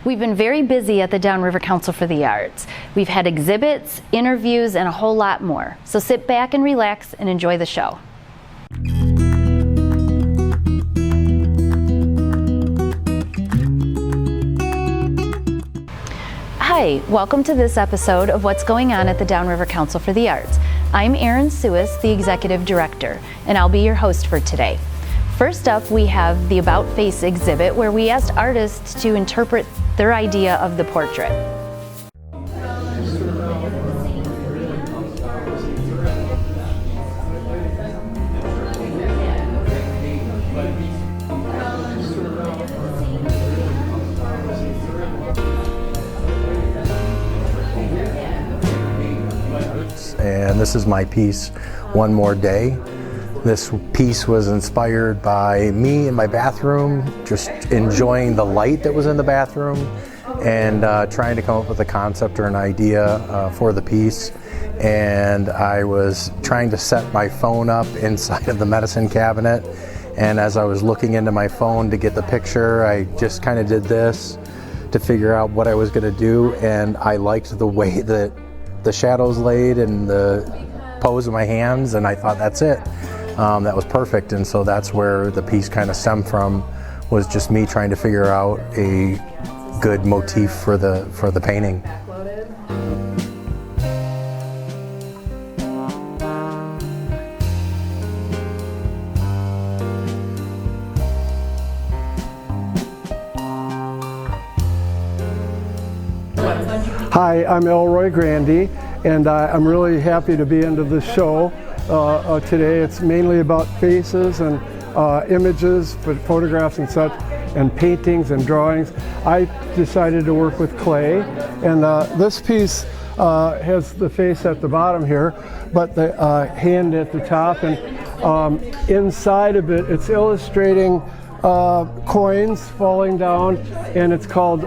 We've been very busy at the Downriver Council for the Arts. We've had exhibits, interviews, and a whole lot more. So sit back and relax and enjoy the show. Hi, welcome to this episode of What's Going On at the Downriver Council for the Arts. I'm Erin Suis, the Executive Director, and I'll be your host for today. First up, we have the About Face exhibit, where we asked artists to interpret their idea of the portrait. And this is my piece, One More Day. This piece was inspired by me in my bathroom, just enjoying the light that was in the bathroom and trying to come up with a concept or an idea for the piece. And I was trying to set my phone up inside of the medicine cabinet, and as I was looking into my phone to get the picture, I just kind of did this to figure out what I was going to do, and I liked the way that the shadows laid and the pose of my hands, and I thought that's it. That was perfect, and so that's where the piece kind of stemmed from, was just me trying to figure out a good motif for the painting. Hi, I'm Elroy Grandy, and I'm really happy to be into this show today. It's mainly about faces and images, photographs and such, and paintings and drawings. I decided to work with clay, and this piece has the face at the bottom here, but the hand at the top, and inside of it, it's illustrating coins falling down, and it's called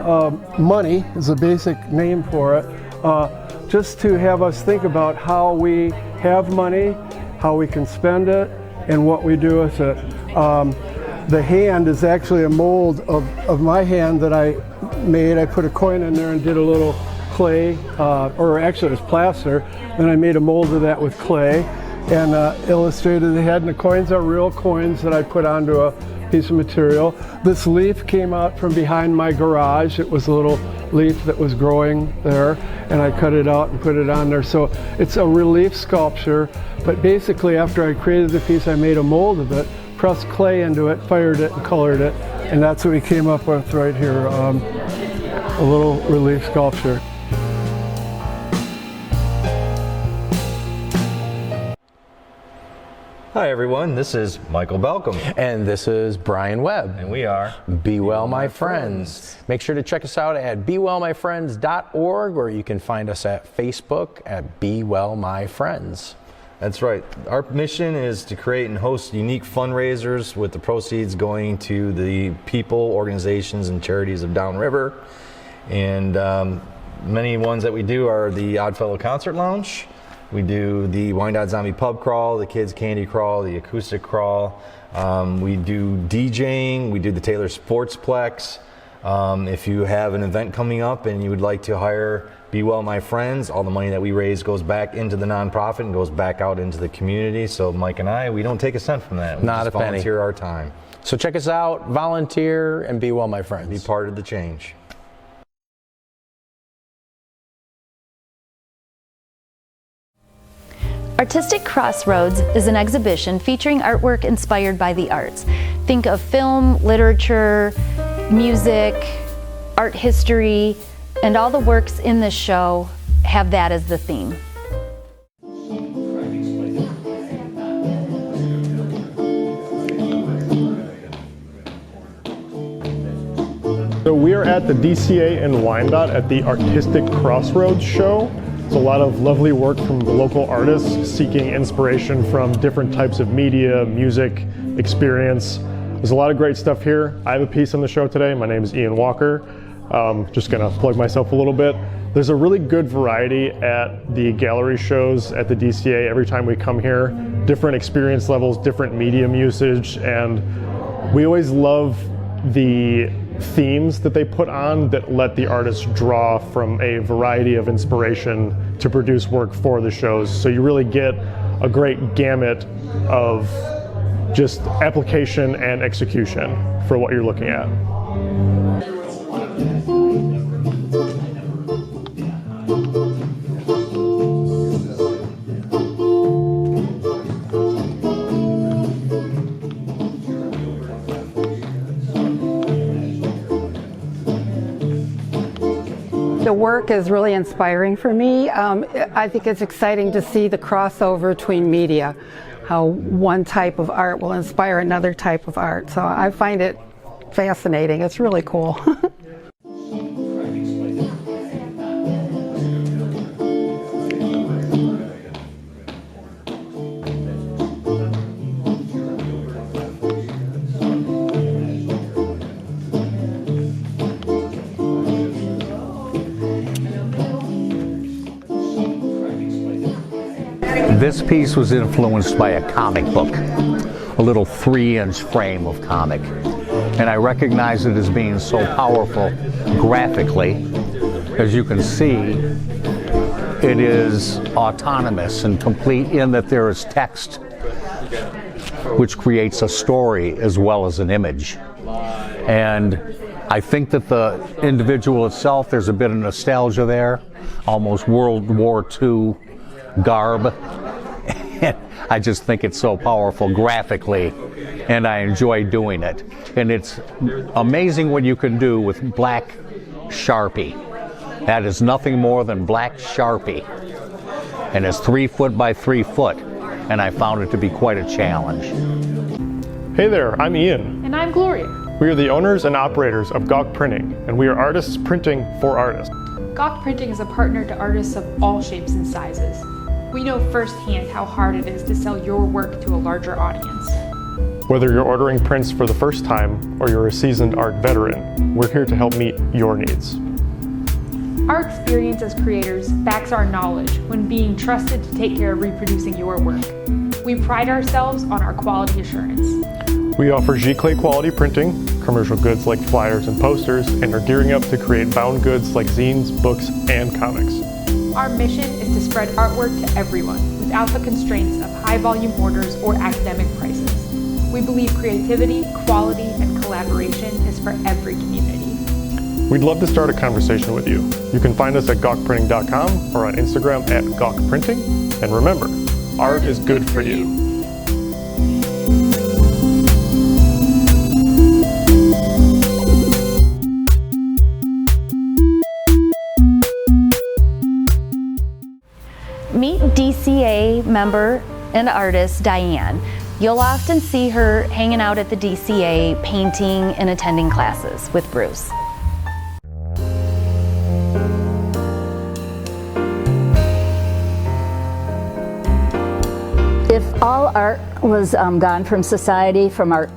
Money is a basic name for it, just to have us think about how we have money, how we can spend it, and what we do with it. The hand is actually a mold of my hand that I made. I put a coin in there and did a little clay, or actually it was plaster, then I made a mold of that with clay and illustrated the head, and the coins are real coins that I put onto a piece of material. This leaf came out from behind my garage. It was a little leaf that was growing there, and I cut it out and put it on there. So it's a relief sculpture, but basically after I created the piece, I made a mold of it, pressed clay into it, fired it, and colored it, and that's what we came up with right here, a little relief sculpture. Hi everyone, this is Michael Balcom. And this is Brian Webb. And we are Be Well My Friends. Make sure to check us out at bewellmyfriends.org, or you can find us at Facebook at Be Well My Friends. That's right. Our mission is to create and host unique fundraisers with the proceeds going to the people, organizations, and charities of Downriver. And many ones that we do are the Oddfellow Concert Lounge. We do the Wyandotte Zombie Pub Crawl, the Kids Candy Crawl, the Acoustic Crawl. We do DJing. We do the Taylor Sportsplex. If you have an event coming up and you would like to hire Be Well My Friends, all the money that we raise goes back into the nonprofit and goes back out into the community. So Mike and I, we don't take a cent from that. We Not just a penny. Volunteer our time. So check us out, volunteer, and Be Well My Friends. Be part of the change. Artistic Crossroads is an exhibition featuring artwork inspired by the arts. Think of film, literature, music, art history, and all the works in this show have that as the theme. So we are at the DCA in Wyandotte at the Artistic Crossroads show. It's a lot of lovely work from the local artists seeking inspiration from different types of media, music, experience. There's a lot of great stuff here. I have a piece on the show today. My name is Ian Walker. Just gonna plug myself a little bit. There's a really good variety at the gallery shows at the DCA every time we come here. Different experience levels, different medium usage, and we always love the themes that they put on that let the artists draw from a variety of inspiration to produce work for the shows. So you really get a great gamut of just application and execution for what you're looking at. The work is really inspiring for me. I think it's exciting to see the crossover between media, how one type of art will inspire another type of art. So I find it fascinating. It's really cool. This piece was influenced by a comic book, a little 3-inch frame of comic. And I recognize it as being so powerful graphically. As you can see, it is autonomous and complete in that there is text, which creates a story as well as an image. And I think that the individual itself, there's a bit of nostalgia there, almost World War II garb. I just think it's so powerful graphically, and I enjoy doing it. And it's amazing what you can do with black Sharpie. That is nothing more than black Sharpie. And it's 3 foot by 3 foot, and I found it to be quite a challenge. Hey there, I'm Ian. And I'm Gloria. We are the owners and operators of Gawk Printing, and we are artists printing for artists. Gawk Printing is a partner to artists of all shapes and sizes. We know firsthand how hard it is to sell your work to a larger audience. Whether you're ordering prints for the first time or you're a seasoned art veteran, we're here to help meet your needs. Our experience as creators backs our knowledge when being trusted to take care of reproducing your work. We pride ourselves on our quality assurance. We offer Giclée quality printing, commercial goods like flyers and posters, and are gearing up to create bound goods like zines, books, and comics. Our mission is to spread artwork to everyone without the constraints of high volume orders or academic prices. We believe creativity, quality, and collaboration is for every community. We'd love to start a conversation with you. You can find us at gawkprinting.com or on Instagram at gawkprinting. And remember, art is good for you. Meet DCA member and artist Diane. You'll often see her hanging out at the DCA, painting and attending classes with Bruce. If all art was gone from society, from our,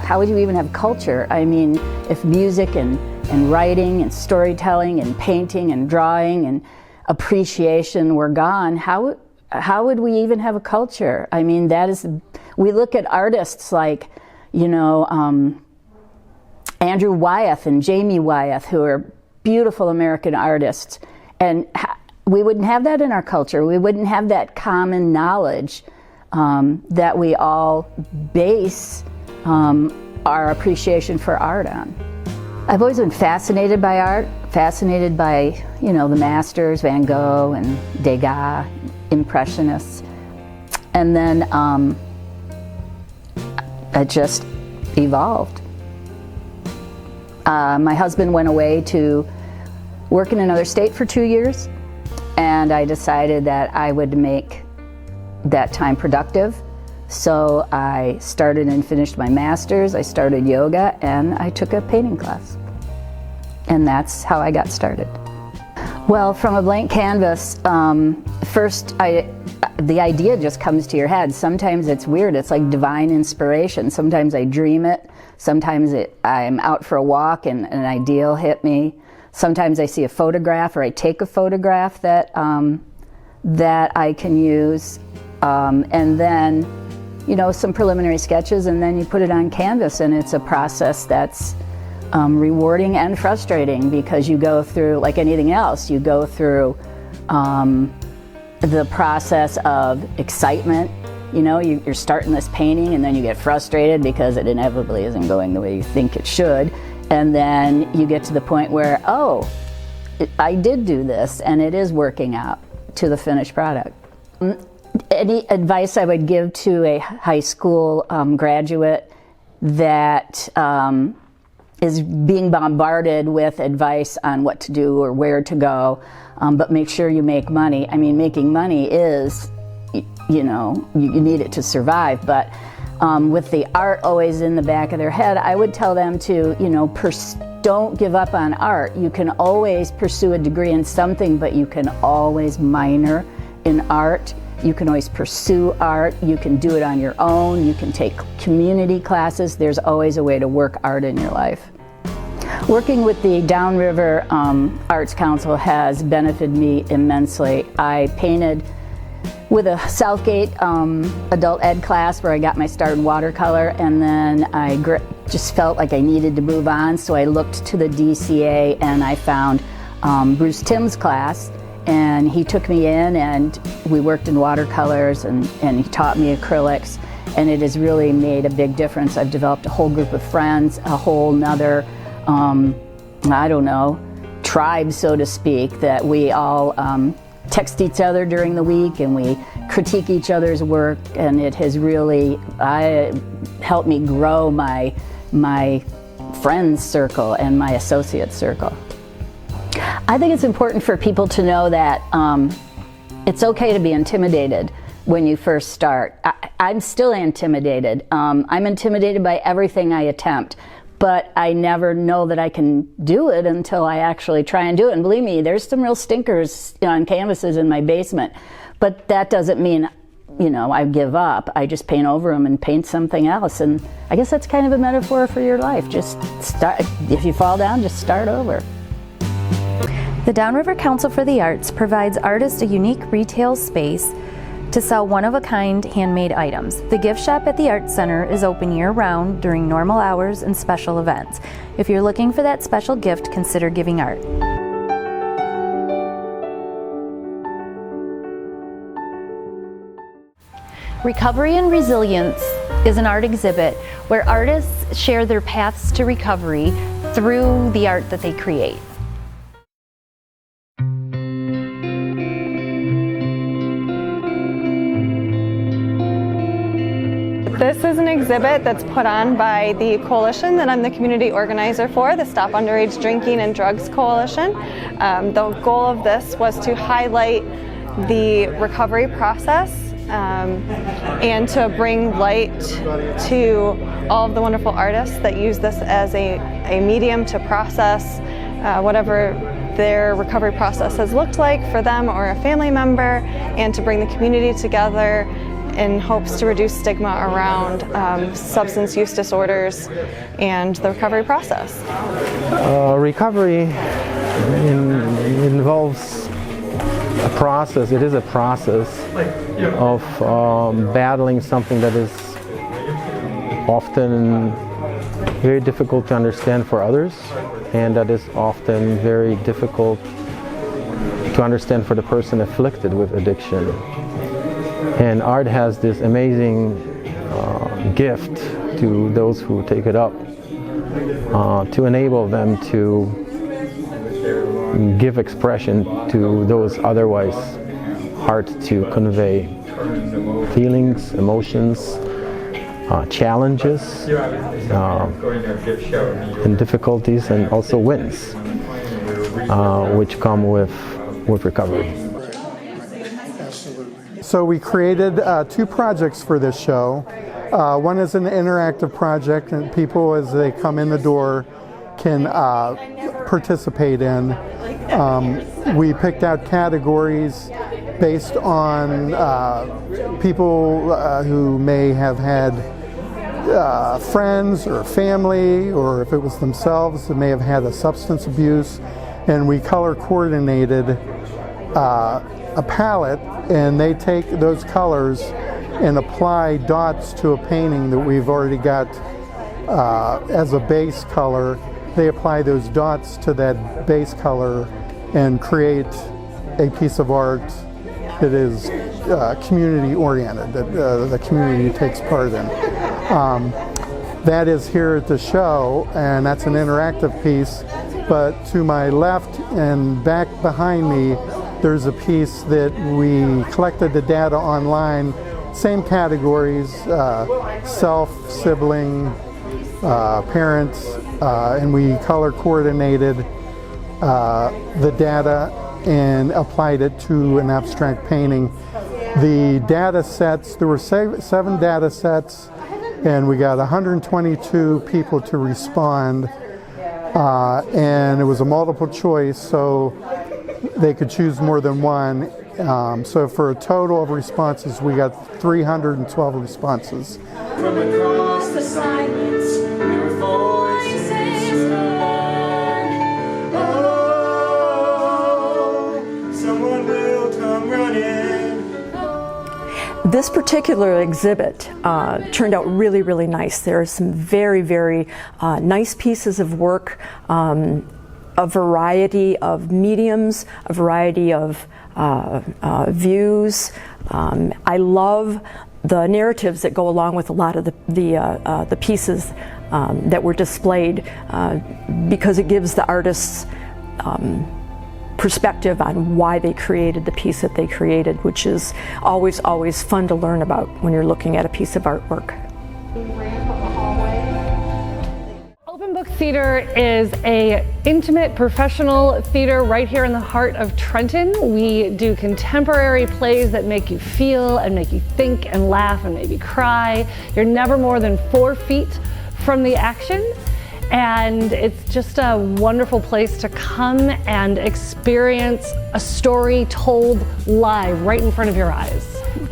how would you even have culture? I mean, if music and writing and storytelling and painting and drawing and appreciation were gone, how would we even have a culture? I mean, that is, we look at artists like, you know, Andrew Wyeth and Jamie Wyeth, who are beautiful American artists, and we wouldn't have that in our culture. We wouldn't have that common knowledge that we all base our appreciation for art on. I've always been fascinated by art, fascinated by, you know, the masters, Van Gogh and Degas, Impressionists. And then it just evolved. My husband went away to work in another state for 2 years, and I decided that I would make that time productive. So I started and finished my master's, I started yoga, and I took a painting class. And that's how I got started. Well, from a blank canvas, first the idea just comes to your head. Sometimes it's weird, it's like divine inspiration. Sometimes I dream it, sometimes I'm out for a walk and an idea will hit me. Sometimes I see a photograph or I take a photograph that I can use, and then, you know, some preliminary sketches, and then you put it on canvas, and it's a process that's rewarding and frustrating, because you go through, like anything else, you go through the process of excitement. You know, you're starting this painting and then you get frustrated because it inevitably isn't going the way you think it should. And then you get to the point where, oh, I did do this and it is working out to the finished product. Any advice I would give to a high school graduate that is being bombarded with advice on what to do or where to go, but make sure you make money. I mean, making money is, you know, you need it to survive, but with the art always in the back of their head, I would tell them to, you know, don't give up on art. You can always pursue a degree in something, but you can always minor in art. You can always pursue art. You can do it on your own. You can take community classes. There's always a way to work art in your life. Working with the Downriver Arts Council has benefited me immensely. I painted with a Southgate adult ed class where I got my start in watercolor, and then I just felt like I needed to move on, so I looked to the DCA and I found Bruce Timm's class, and he took me in and we worked in watercolors and he taught me acrylics, and it has really made a big difference. I've developed a whole group of friends, a whole nother, I don't know, tribe, so to speak, that we all text each other during the week and we critique each other's work, and it has really helped me grow my friends circle and my associate circle. I think it's important for people to know that it's okay to be intimidated when you first start. I'm still intimidated. I'm intimidated by everything I attempt, but I never know that I can do it until I actually try and do it. And believe me, there's some real stinkers on canvases in my basement, but that doesn't mean, you know, I give up. I just paint over them and paint something else. And I guess that's kind of a metaphor for your life. Just start. If you fall down, just start over. The Downriver Council for the Arts provides artists a unique retail space to sell one-of-a-kind handmade items. The gift shop at the Arts Center is open year-round during normal hours and special events. If you're looking for that special gift, consider giving art. Recovery and Resilience is an art exhibit where artists share their paths to recovery through the art that they create. This is an exhibit that's put on by the coalition that I'm the community organizer for, the Stop Underage Drinking and Drugs Coalition. The goal of this was to highlight the recovery process and to bring light to all of the wonderful artists that use this as a medium to process whatever their recovery process has looked like for them or a family member, and to bring the community together in hopes to reduce stigma around substance use disorders and the recovery process. Recovery involves a process. It is a process of battling something that is often very difficult to understand for others, and that is often very difficult to understand for the person afflicted with addiction. And art has this amazing gift to those who take it up to enable them to give expression to those otherwise hard to convey feelings, emotions, challenges, and difficulties, and also wins, which come with recovery. So we created 2 projects for this show. One is an interactive project, and people as they come in the door can participate in. We picked out categories based on people who may have had friends or family, or if it was themselves that may have had a substance abuse, and we color coordinated a palette, and they take those colors and apply dots to a painting that we've already got as a base color, they apply those dots to that base color and create a piece of art that is community oriented, that the community takes part in. That is here at the show, and that's an interactive piece, but to my left and back behind me, there's a piece that we collected the data online, same categories, self, sibling, parents, and we color coordinated the data and applied it to an abstract painting. The data sets, there were 7 data sets, and we got 122 people to respond, and it was a multiple choice, so they could choose more than one. So for a total of responses, we got 312 responses. From across the silence, your voices run. Oh, someone will come running. This particular exhibit turned out really, really nice. There are some very, very nice pieces of work, a variety of mediums, a variety of views. I love the narratives that go along with a lot of the pieces that were displayed because it gives the artists perspective on why they created the piece that they created, which is always, always fun to learn about when you're looking at a piece of artwork. Open Book Theater is an intimate professional theater right here in the heart of Trenton. We do contemporary plays that make you feel and make you think and laugh and maybe cry. You're never more than 4 feet from the action. And it's just a wonderful place to come and experience a story told live right in front of your eyes.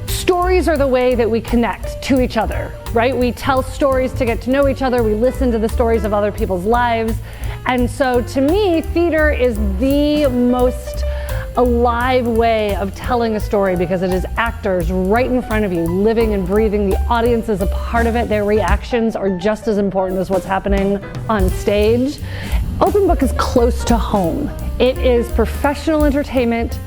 Stories are the way that we connect to each other, right? We tell stories to get to know each other. We listen to the stories of other people's lives. And so to me, theater is the most alive way of telling a story because it is actors right in front of you, living and breathing. The audience is a part of it. Their reactions are just as important as what's happening on stage. Open Book is close to home. It is professional entertainment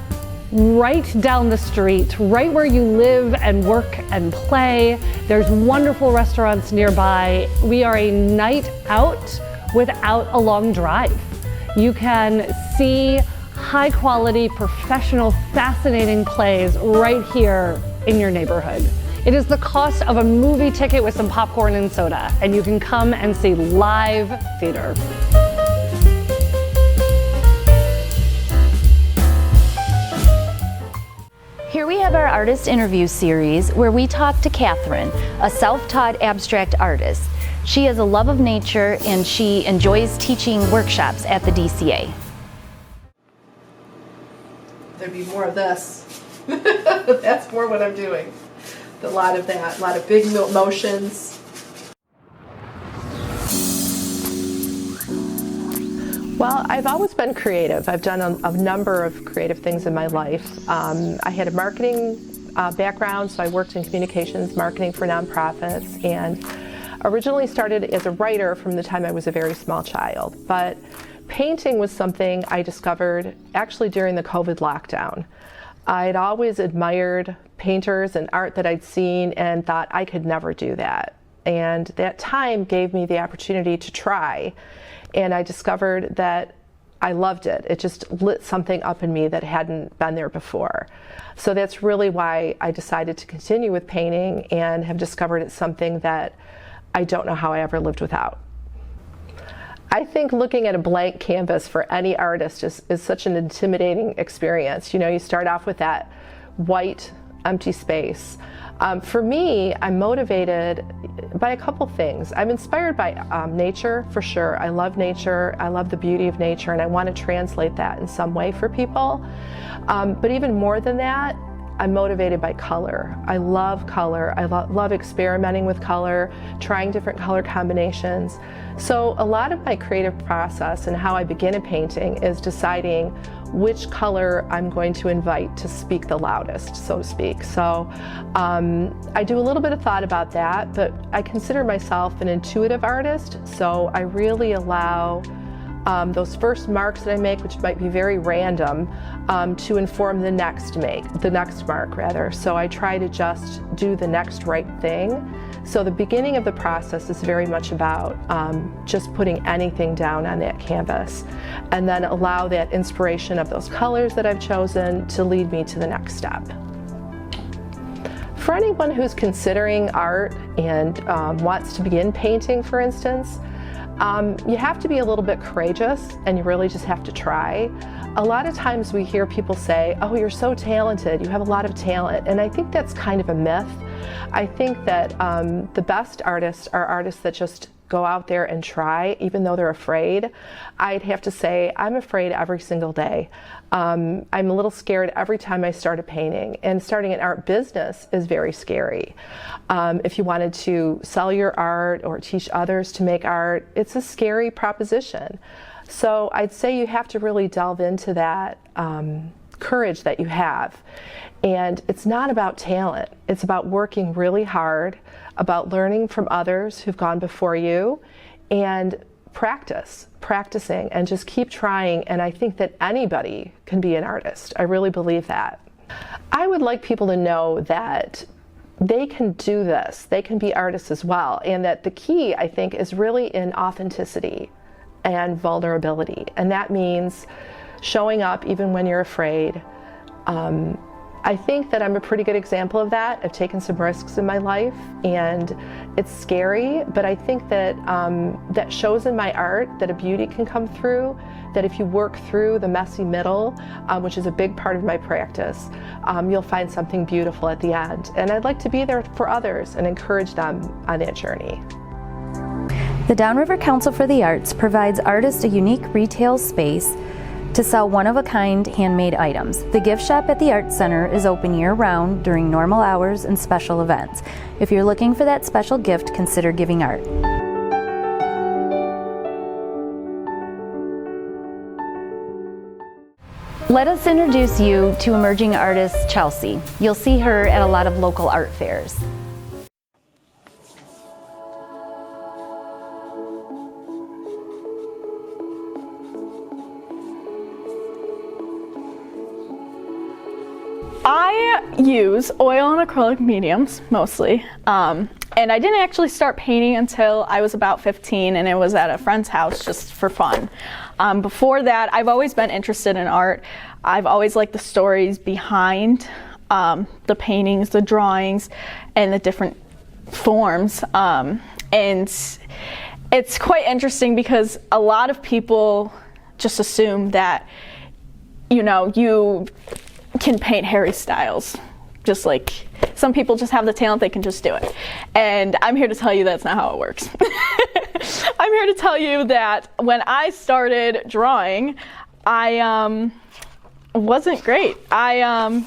right down the street, right where you live and work and play. There's wonderful restaurants nearby. We are a night out without a long drive. You can see high quality, professional, fascinating plays right here in your neighborhood. It is the cost of a movie ticket with some popcorn and soda, and you can come and see live theater. Here we have our artist interview series where we talk to Catherine, a self-taught abstract artist. She has a love of nature and she enjoys teaching workshops at the DCA. There'd be more of this. That's more what I'm doing. A lot of that, a lot of big motions. Well, I've always been creative. I've done a number of creative things in my life. I had a marketing background, so I worked in communications, marketing for nonprofits, and originally started as a writer from the time I was a very small child. But painting was something I discovered actually during the COVID lockdown. I'd always admired painters and art that I'd seen and thought I could never do that. And that time gave me the opportunity to try. And I discovered that I loved it. It just lit something up in me that hadn't been there before. So that's really why I decided to continue with painting and have discovered it's something that I don't know how I ever lived without. I think looking at a blank canvas for any artist is such an intimidating experience. You know, you start off with that white, empty space. For me, I'm motivated by a couple things. I'm inspired by nature, for sure. I love nature, I love the beauty of nature, and I want to translate that in some way for people. But even more than that, I'm motivated by color. I love color. I love experimenting with color, trying different color combinations. So a lot of my creative process and how I begin a painting is deciding which color I'm going to invite to speak the loudest, so to speak. So I do a little bit of thought about that, but I consider myself an intuitive artist, so I really allow those first marks that I make, which might be very random, to inform the next mark rather. So I try to just do the next right thing. So the beginning of the process is very much about just putting anything down on that canvas, and then allow that inspiration of those colors that I've chosen to lead me to the next step. For anyone who's considering art and wants to begin painting, for instance, you have to be a little bit courageous, and you really just have to try. A lot of times we hear people say, oh, you're so talented, you have a lot of talent, and I think that's kind of a myth. I think that the best artists are artists that just go out there and try, even though they're afraid. I'd have to say I'm afraid every single day. I'm a little scared every time I start a painting, and starting an art business is very scary. If you wanted to sell your art or teach others to make art, it's a scary proposition. So I'd say you have to really delve into that courage that you have. And it's not about talent. It's about working really hard, about learning from others who've gone before you, and practicing, and just keep trying. And I think that anybody can be an artist. I really believe that. I would like people to know that they can do this. They can be artists as well. And that the key, I think, is really in authenticity and vulnerability. And that means showing up even when you're afraid. I think that I'm a pretty good example of that. I've taken some risks in my life, and it's scary, but I think that that shows in my art that a beauty can come through, that if you work through the messy middle, which is a big part of my practice, you'll find something beautiful at the end. And I'd like to be there for others and encourage them on that journey. The Downriver Council for the Arts provides artists a unique retail space to sell one-of-a-kind handmade items. The gift shop at the Arts Center is open year-round during normal hours and special events. If you're looking for that special gift, consider giving art. Let us introduce you to emerging artist Chelsea. You'll see her at a lot of local art fairs. I use oil and acrylic mediums mostly, and I didn't actually start painting until I was about 15, and it was at a friend's house just for fun. Before that, I've always been interested in art. I've always liked the stories behind the paintings, the drawings, and the different forms. And it's quite interesting because a lot of people just assume that, you know, you can paint Harry Styles. Just like some people just have the talent, they can just do it. And I'm here to tell you that's not how it works. I'm here to tell you that when I started drawing, I wasn't great. I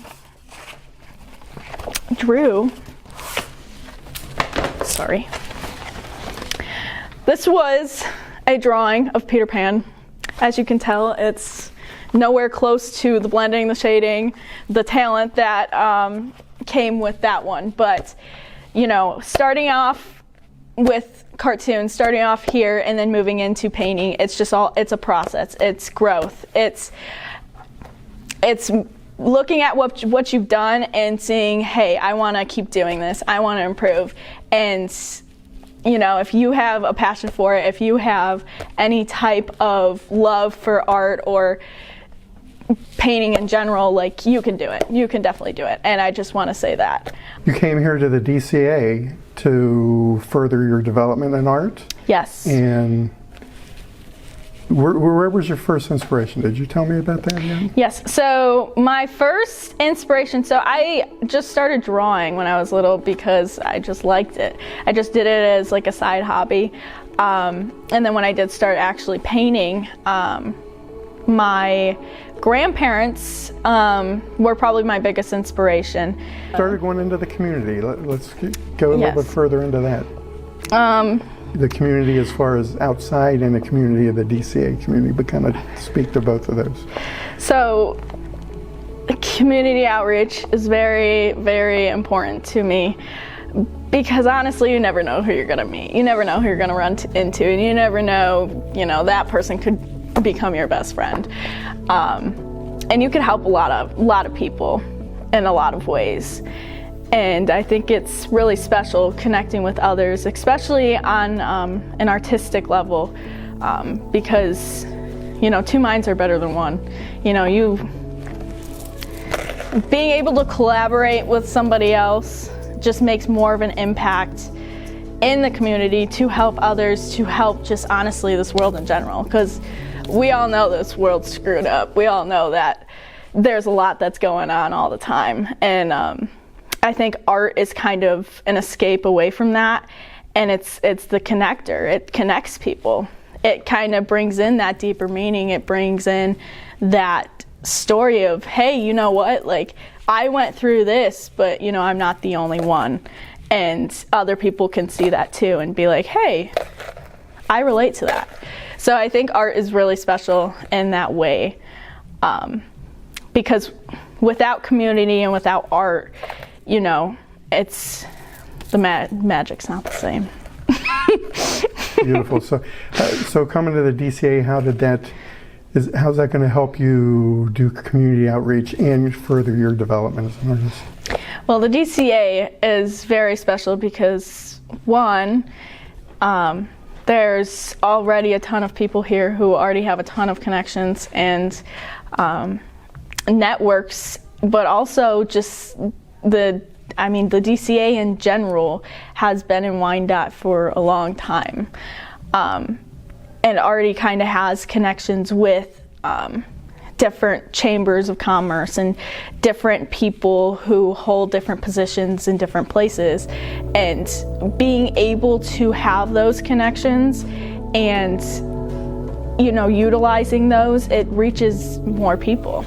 drew, sorry. This was a drawing of Peter Pan. As you can tell, it's nowhere close to the blending, the shading, the talent that came with that one. But, you know, starting off with cartoons, starting off here and then moving into painting, it's a process. It's growth. It's looking at what you've done and seeing, hey, I want to keep doing this. I want to improve. And you know, if you have a passion for it, if you have any type of love for art or painting in general, like, you can do it. You can definitely do it. And I just want to say that. You came here to the DCA to further your development in art? Yes. And where was your first inspiration? Did you tell me about that again? Yes. So my first inspiration, so I just started drawing when I was little because I just liked it. I just did it as like a side hobby. And then when I did start actually painting, my grandparents were probably my biggest inspiration. Started going into the community. Let's go a little bit further into that. The community as far as outside and the community of the DCA community, but kind of speak to both of those. So community outreach is very, very important to me because honestly, you never know who you're going to meet. You never know who you're going to run into, and you never know, you know, that person could become your best friend. And you can help a lot of people in a lot of ways. And I think it's really special connecting with others, especially on an artistic level, because, you know, two minds are better than one. You know, being able to collaborate with somebody else just makes more of an impact in the community to help others, to help just honestly this world in general, because we all know this world's screwed up. We all know that there's a lot that's going on all the time, and I think art is kind of an escape away from that, and it's the connector. It connects people. It kind of brings in that deeper meaning. It brings in that story of, hey, you know what, like, I went through this, but, you know, I'm not the only one. And other people can see that too and be like, hey, I relate to that. So I think art is really special in that way, because without community and without art, you know, it's the magic's not the same. Beautiful. So coming to the DCA, how's that going to help you do community outreach and further your development as an artist? Well, the DCA is very special because, one, there's already a ton of people here who already have a ton of connections and networks, but also just the DCA in general has been in Wyandotte for a long time, and already kind of has connections with different chambers of commerce and different people who hold different positions in different places, and being able to have those connections and, you know, utilizing those, it reaches more people.